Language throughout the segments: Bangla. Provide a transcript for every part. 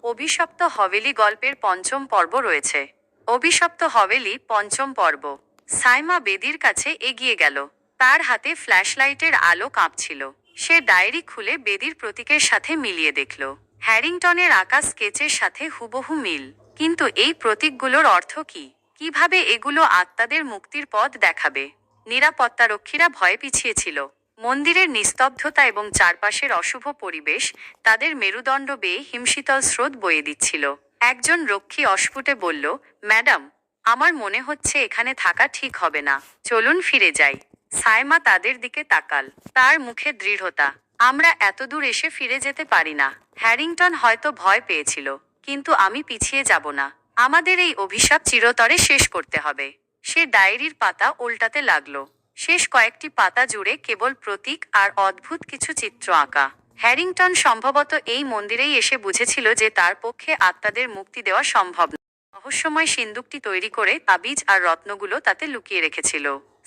অভিশপ্ত হভেলি গল্পের পঞ্চম পর্ব রয়েছে। অভিশপ্ত হভেলি পঞ্চম পর্ব। সাইমা বেদির কাছে এগিয়ে গেল। তার হাতে ফ্ল্যাশলাইটের আলো কাঁপছিল। সে ডায়েরি খুলে বেদির প্রতীকের সাথে মিলিয়ে দেখল। হ্যারিংটনের আঁকা স্কেচের সাথে হুবহু মিল। কিন্তু এই প্রতীকগুলোর অর্থ কি? কিভাবে এগুলো আত্মাদের মুক্তির পথ দেখাবে? নিরাপত্তারক্ষীরা ভয়ে পিছিয়েছিল। মন্দিরের নিস্তব্ধতা এবং চারপাশের অশুভ পরিবেশ তাদের মেরুদণ্ড বেয়ে হিমশীতল স্রোত বয়ে দিচ্ছিল। একজন রক্ষী অস্ফুটে বলল, ম্যাডাম, আমার মনে হচ্ছে এখানে থাকা ঠিক হবে না। চলুন ফিরে যাই। সাইমা তাদের দিকে তাকাল। তার মুখে দৃঢ়তা। আমরা এতদূর এসে ফিরে যেতে পারি না। হ্যারিংটন হয়তো ভয় পেয়েছিল, কিন্তু আমি পিছিয়ে যাব না। আমাদের এই অভিশাপ চিরতরে শেষ করতে হবে। সে ডায়েরির পাতা উল্টাতে লাগলো। শেষ কয়েকটি পাতা জুড়ে কেবল প্রতীক আর অদ্ভুত কিছু চিত্র আঁকা। হ্যারিংটন সম্ভবত এই মন্দিরেই এসে বুঝেছিল যে তার পক্ষে আত্মাদের মুক্তি দেওয়া সম্ভব না। রহস্যময় সিন্দুকটি তৈরি করে তাবিজ আর রত্নগুলো তাতে লুকিয়ে রেখেছিল।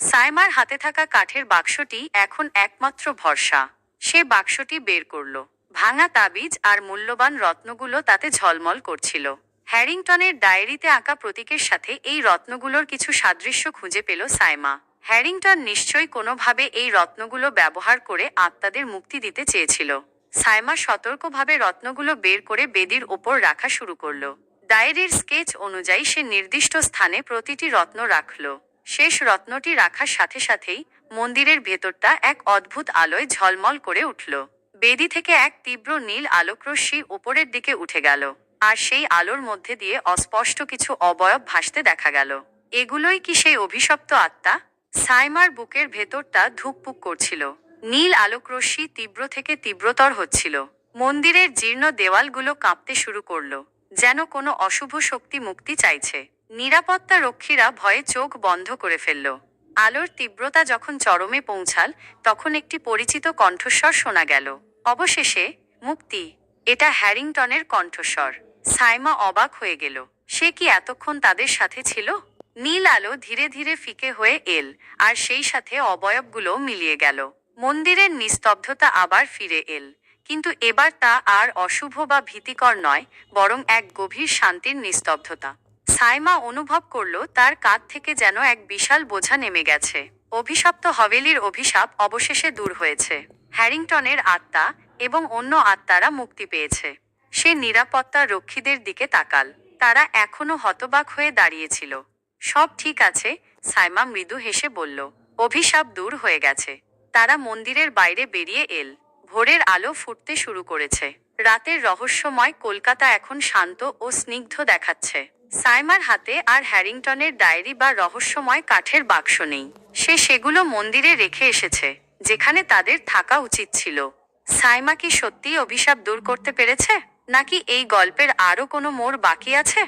সাইমার হাতে থাকা কাঠের বাক্সটি এখন একমাত্র ভরসা। সে বাক্সটি বের করল। ভাঙা তাবিজ আর মূল্যবান রত্নগুলো তাতে ঝলমল করছিল। হ্যারিংটনের ডায়েরিতে আঁকা প্রতীকের সাথে এই রত্নগুলোর কিছু সাদৃশ্য খুঁজে পেল সাইমা। হ্যারিংটন নিশ্চয়ই কোনোভাবে এই রত্নগুলো ব্যবহার করে আত্মাদের মুক্তি দিতে চেয়েছিল। সাইমা সতর্কভাবে রত্নগুলো বের করে বেদির ওপর রাখা শুরু করল। ডায়েরির স্কেচ অনুযায়ী সে নির্দিষ্ট স্থানে প্রতিটি রত্ন রাখল। শেষ রত্নটি রাখার সাথে সাথেই মন্দিরের ভেতরটা এক অদ্ভুত আলোয় ঝলমল করে উঠল। বেদি থেকে এক তীব্র নীল আলোকরশ্মি উপরের দিকে উঠে গেল, আর সেই আলোর মধ্যে দিয়ে অস্পষ্ট কিছু অবয়ব ভাসতে দেখা গেল। এগুলোই কি সেই অভিশপ্ত আত্মা? সাইমার বুকের ভেতরটা ধুকপুক করছিল। নীল আলোকরশ্মি তীব্র থেকে তীব্রতর হচ্ছিল। মন্দিরের জীর্ণ দেওয়ালগুলো কাঁপতে শুরু করল, যেন কোনো অশুভ শক্তি মুক্তি চাইছে। নিরাপত্তা রক্ষীরা ভয়ে চোখ বন্ধ করে ফেলল। আলোর তীব্রতা যখন চরমে পৌঁছাল, তখন একটি পরিচিত কণ্ঠস্বর শোনা গেল। অবশেষে মুক্তি! এটা হ্যারিংটনের কণ্ঠস্বর। সাইমা অবাক হয়ে গেল। সে কি এতক্ষণ তাদের সাথে ছিল? নীল আলো ধীরে ধীরে ফিকে হয়ে এল, আর সেই সাথে অবয়বগুলো মিলিয়ে গেল। মন্দিরের নিস্তব্ধতা আবার ফিরে এল, কিন্তু এবার তা আর অশুভ বা ভীতিকর নয়, বরং এক গভীর শান্তির নিস্তব্ধতা। সাইমা অনুভব করল তার কাঁধ থেকে যেন এক বিশাল বোঝা নেমে গেছে। অভিশপ্ত হভেলির অভিশাপ অবশেষে দূর হয়েছে। হ্যারিংটনের আত্মা এবং অন্য আত্মারা মুক্তি পেয়েছে। সে নিরাপত্তা রক্ষীদের দিকে তাকাল। তারা এখনো হতবাক হয়ে দাঁড়িয়েছিল। সব ঠিক আছে, সাইমা মৃদু হেসে বলল। অভিশাপ দূর হয়ে গেছে। তারা মন্দিরের বাইরে বেরিয়ে এল। ভোরের আলো ফুটতে শুরু করেছে। রাতের রহস্যময় কলকাতা এখন শান্ত ও স্নিগ্ধ দেখাচ্ছে। সাইমার হাতে আর হ্যারিংটনের ডায়েরি বা রহস্যময় কাঠের বাক্স নেই। সে সেগুলো মন্দিরে রেখে এসেছে, যেখানে তাদের থাকা উচিত ছিল। সাইমা কি সত্যিই অভিশাপ দূর করতে পেরেছে, নাকি এই গল্পের আরও কোনো মোড় বাকি আছে?